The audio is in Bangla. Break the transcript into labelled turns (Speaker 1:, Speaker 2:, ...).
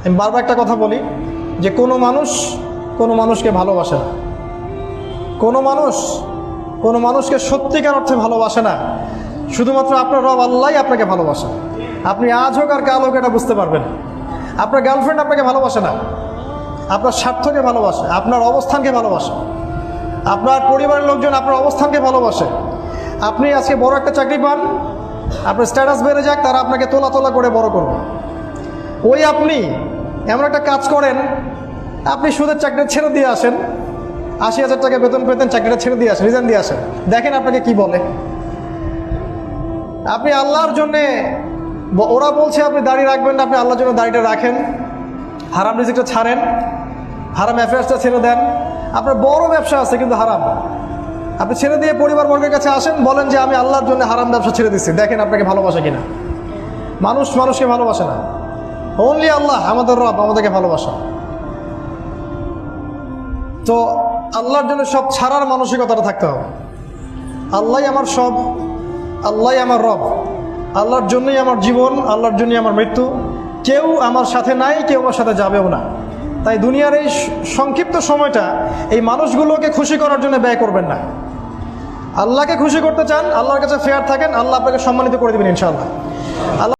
Speaker 1: আমি বারবার একটা কথা বলি যে কোনো মানুষকে ভালোবাসে না, কোনো মানুষকে সত্যিকার অর্থে ভালোবাসে না। শুধুমাত্র আপনার রব আল্লাহই আপনাকে ভালোবাসে। আপনি আজ হোক আর কাল হোক এটা বুঝতে পারবেন। আপনার গার্লফ্রেন্ড আপনাকে ভালোবাসে না, আপনার স্বার্থকে ভালোবাসে, আপনার অবস্থানকে ভালোবাসে, আপনার পরিবারের লোকজন আপনার অবস্থানকে ভালোবাসে। আপনি আজকে বড় একটা চাকরি পান, আপনার স্ট্যাটাস বেড়ে যাক, তারা আপনাকে তোলা তোলা করে বড় করবে। ওই আপনি এমন একটা কাজ করেন, আপনি সুদের চাকরি ছেড়ে দিয়ে আসেন, ৮০,০০০ টাকা বেতন পেতেন, চাকরিটা ছেড়ে দিয়ে আসেন, রিজাইন দিয়ে আসেন, দেখেন আপনাকে কি বলে। আপনি আল্লাহর জন্যে, ওরা বলছে আপনি দাড়ি রাখবেন না, আপনি আল্লাহর জন্য দাড়িটা রাখেন, হারাম রিজিকটা ছাড়েন, হারাম অ্যাফেয়ার্সটা ছেড়ে দেন। আপনার বড় ব্যবসা আছে কিন্তু হারাম, আপনি ছেড়ে দিয়ে পরিবারবর্গের কাছে আসেন, বলেন যে আমি আল্লাহর জন্য হারাম ব্যবসা ছেড়ে দিচ্ছি, দেখেন আপনাকে ভালোবাসে কিনা। মানুষকে ভালোবাসে না, অনলি আল্লাহ আমাদের রব আমাদেরকে ভালোবাসা। তো আল্লাহর জন্য সব ছাড়ার মানসিকতাটা থাকতে হবে। আল্লাহই আমার সব, আল্লাহই আমার রব, আল্লাহর জন্যই আমার জীবন, আল্লাহর জন্যই আমার মৃত্যু। কেউ আমার সাথে নাই, কেউ আমার সাথে যাবেও না। তাই দুনিয়ার এই সংক্ষিপ্ত সময়টা এই মানুষগুলোকে খুশি করার জন্য ব্যয় করবেন না। আল্লাহকে খুশি করতে চান, আল্লাহর কাছে ফেয়ার থাকেন, আল্লাহ আপনাকে সম্মানিত করে দেবেন ইনশাআল্লাহ।